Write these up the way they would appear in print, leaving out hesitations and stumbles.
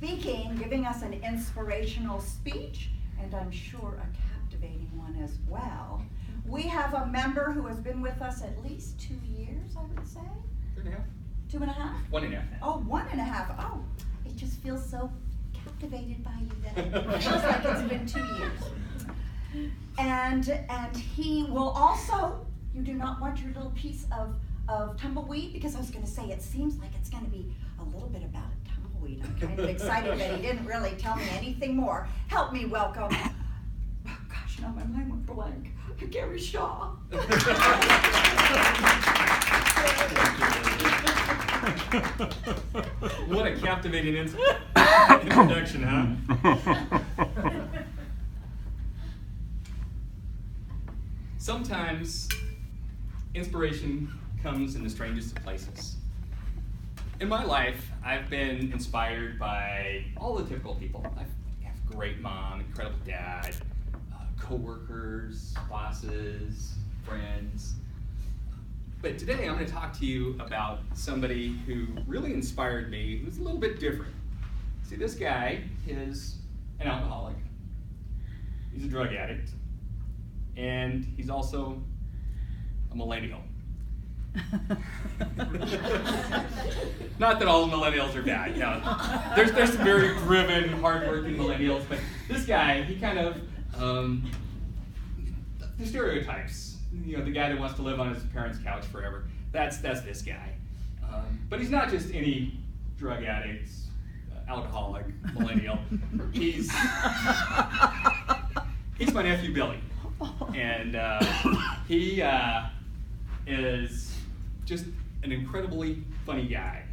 speaking, giving us an inspirational speech, and I'm sure a captivating one as well. We have a member who has been with us at least 2 years, I would say. 2.5. 2.5? 1.5. Oh, 1.5. Oh, it just feels so captivated by you that it feels like it's been 2 years. And he will also, you do not want your little piece of tumbleweed, because I was going to say it seems like it's going to be a little bit about a tumbleweed. I'm kind of excited that he didn't really tell me anything more. Help me welcome, oh gosh, now my mind went blank, Gary Shaw. What a captivating introduction, huh? Sometimes inspiration comes in the strangest of places. In my life, I've been inspired by all the typical people. I have a great mom, incredible dad, co-workers, bosses, friends. But today I'm going to talk to you about somebody who really inspired me, who's a little bit different. See, this guy is an alcoholic. He's a drug addict. And he's also a millennial. Not that all millennials are bad. You know, there's some very driven, hardworking millennials, but this guy, he kind of the stereotypes. You know, the guy that wants to live on his parents' couch forever. That's this guy. But he's not just any drug addict, alcoholic, millennial. He's my nephew Billy, and he is just an incredibly funny guy.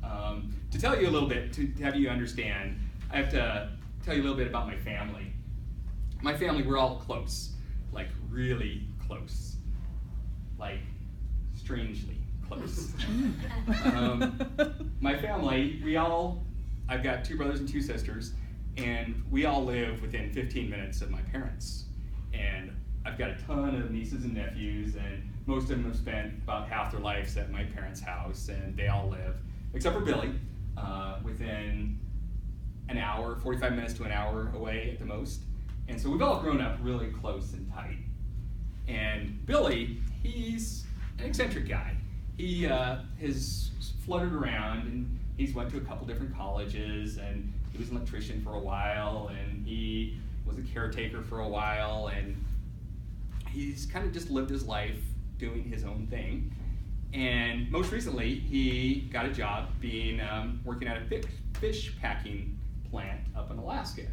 To tell you a little bit, to have you understand, I have to tell you a little bit about my family. My family, we're all close, like really close, like strangely close. My family, I've got 2 brothers and 2 sisters, and we all live within 15 minutes of my parents. And I've got a ton of nieces and nephews, and most of them have spent about half their lives at my parents' house, and they all live, except for Billy, within an hour, 45 minutes to an hour away at the most. And so we've all grown up really close and tight. And Billy, he's an eccentric guy. He has fluttered around, and he's went to a couple different colleges, and he was an electrician for a while, and he was a caretaker for a while, and he's kind of just lived his life doing his own thing. And most recently, he got a job working at a fish packing plant up in Alaska.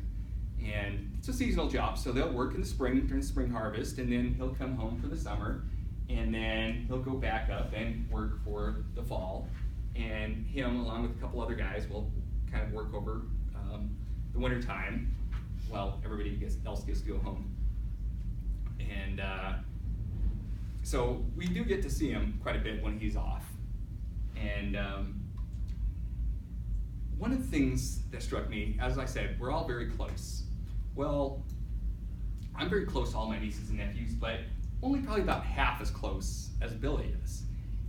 And it's a seasonal job, so they'll work in the spring, during the spring harvest, and then he'll come home for the summer, and then he'll go back up and work for the fall. And him, along with a couple other guys, will kind of work over the winter time while everybody else gets to go home. And so we do get to see him quite a bit when he's off. And one of the things that struck me, as I said, we're all very close. Well, I'm very close to all my nieces and nephews, but only probably about half as close as Billy is.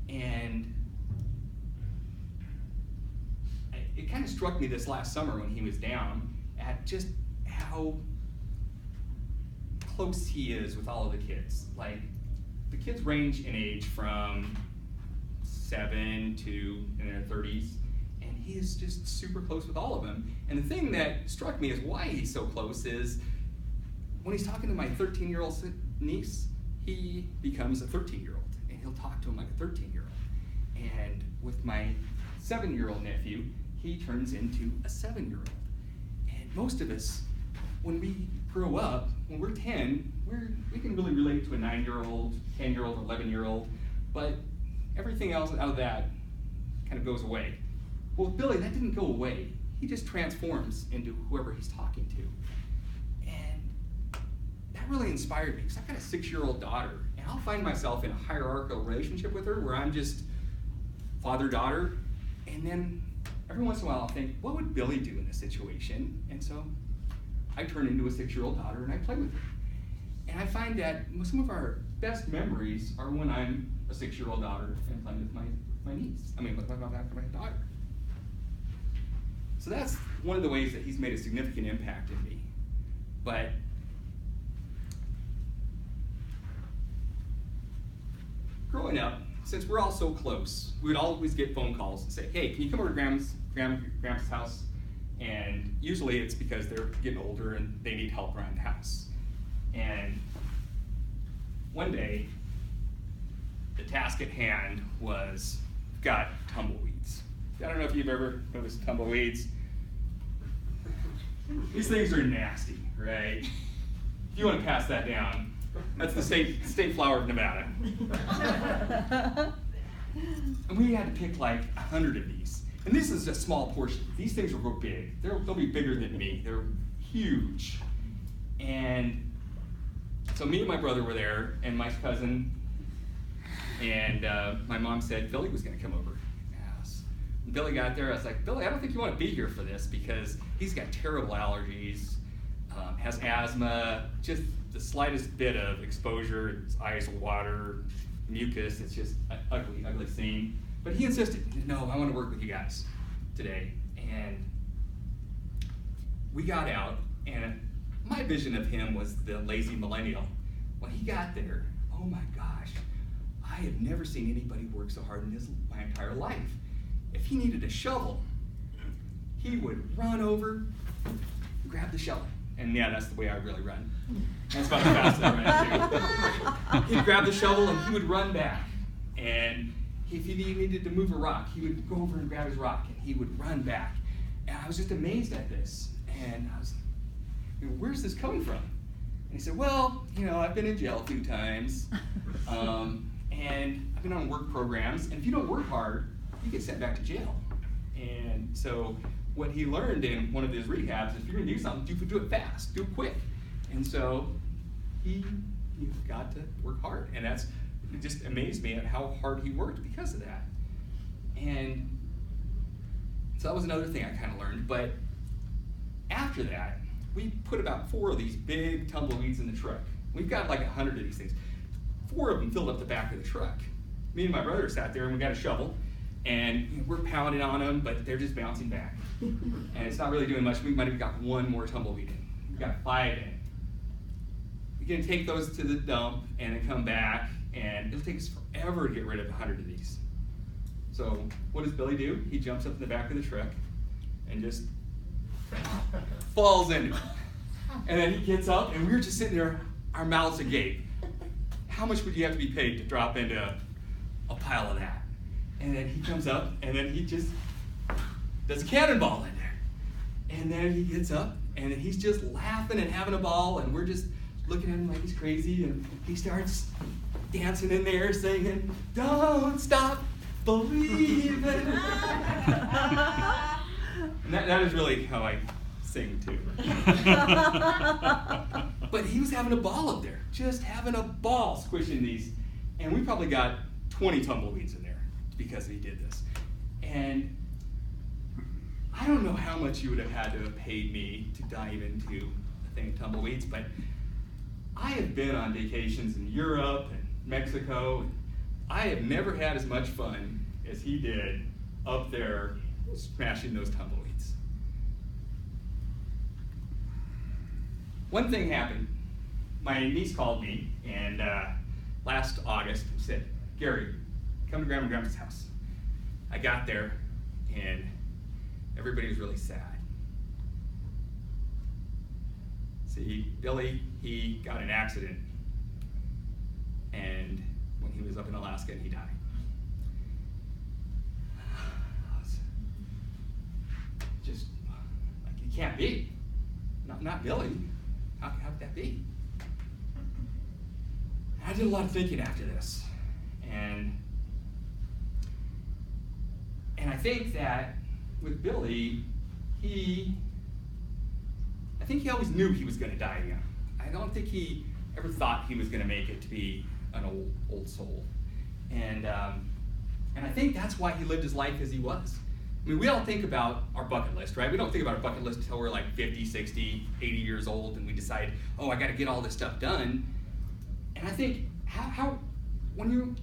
And it kind of struck me this last summer when he was down at just how close he is with all of the kids. Like, the kids range in age from 7 to in their 30s, and he is just super close with all of them. And the thing that struck me is why he's so close is when he's talking to my 13-year-old niece, he becomes a 13-year-old, and he'll talk to him like a 13-year-old. And with my 7-year-old nephew, he turns into a 7-year-old. And most of us, when we grow up, when we're 10, we can really relate to a 9-year-old, 10-year-old, 11-year-old, but everything else out of that kind of goes away. Well, with Billy, that didn't go away. He just transforms into whoever he's talking to. And that really inspired me, because I've got a 6-year-old daughter, and I'll find myself in a hierarchical relationship with her where I'm just father-daughter, and then every once in a while I'll think, what would Billy do in this situation? And so I turn into a 6-year-old daughter and I play with her. And I find that some of our best memories are when I'm a 6-year-old daughter and playing with my niece. I mean, with my daughter. So that's one of the ways that he's made a significant impact in me. But growing up, since we're all so close, we would always get phone calls and say, hey, can you come over to Grandma's house? And usually it's because they're getting older and they need help around the house. And one day, the task at hand was, got tumbleweeds. I don't know if you've ever noticed tumbleweeds. These things are nasty, right? If you want to pass that down, that's the state flower of Nevada. And we had to pick like 100 of these. And this is a small portion. These things will grow big. They'll be bigger than me. They're huge. And so me and my brother were there, and my cousin, and my mom said Billy was going to come over. When Billy got there, I was like, Billy, I don't think you want to be here for this because he's got terrible allergies, has asthma, just the slightest bit of exposure, his eyes will water, mucus, it's just an ugly, ugly scene. But he insisted, no, I want to work with you guys today. And we got out, and my vision of him was the lazy millennial. When he got there, oh my gosh, I have never seen anybody work so hard in my entire life. If he needed a shovel, he would run over, grab the shovel. And yeah, that's the way I really run. That's about the fastest I run too. He'd grab the shovel and he would run back. And if he needed to move a rock, he would go over and grab his rock and he would run back. And I was just amazed at this. And I was, where's this coming from? And he said, well, I've been in jail a few times. And I've been on work programs. And if you don't work hard, you get sent back to jail. And so what he learned in one of his rehabs is if you're gonna do something, do it fast, do it quick. And so he got to work hard. And it just amazed me at how hard he worked because of that. And so that was another thing I kind of learned. But after that, we put about 4 of these big tumbleweeds in the truck. We've got like 100 of these things. 4 of them filled up the back of the truck. Me and my brother sat there and we got a shovel. And we're pounding on them, but they're just bouncing back. And it's not really doing much. We might have got 1 more tumbleweed in. We've got 5 in. We're gonna take those to the dump and then come back, and it'll take us forever to get rid of 100 of these. So what does Billy do? He jumps up in the back of the truck and just falls into it. And then he gets up, and we're just sitting there, our mouths agape. How much would you have to be paid to drop into a pile of that? And then he comes up, and then he just does a cannonball in there. And then he gets up, and then he's just laughing and having a ball, and we're just looking at him like he's crazy, and he starts dancing in there, singing, "Don't stop believing." And that is really how I sing, too. But he was having a ball up there, just having a ball squishing these. And we probably got 20 tumbleweeds in there because he did this. And I don't know how much you would have had to have paid me to dive into the thing of tumbleweeds, but I have been on vacations in Europe and Mexico. And I have never had as much fun as he did up there smashing those tumbleweeds. One thing happened. My niece called me, and last August said, "Gary, come to Grandma and Grandpa's house." I got there, and everybody was really sad. See, Billy, he got in an accident, and when he was up in Alaska, he died. Just like, it can't be. Not Billy. How could that be? I did a lot of thinking after this, and I think that with Billy, I think he always knew he was going to die young. I don't think he ever thought he was going to make it to be an old soul, and I think that's why he lived his life as he was. I mean, we all think about our bucket list, right? We don't think about our bucket list until we're like 50, 60, 80 years old, and we decide, oh, I got to get all this stuff done. And I think, when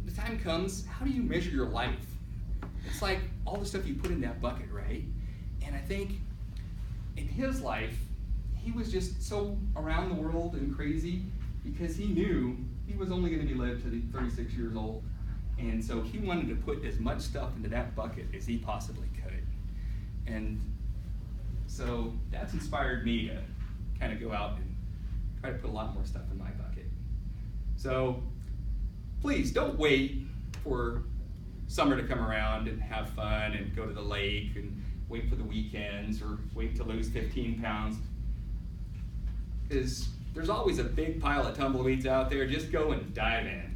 the time comes, how do you measure your life? It's like all the stuff you put in that bucket, right? And I think in his life, he was just so around the world and crazy because he knew he was only going to be lived to be 36 years old. And so he wanted to put as much stuff into that bucket as he possibly could. And so that's inspired me to kind of go out and try to put a lot more stuff in my bucket. So please don't wait for summer to come around and have fun and go to the lake and wait for the weekends or wait to lose 15 pounds. Because there's always a big pile of tumbleweeds out there. Just go and dive in.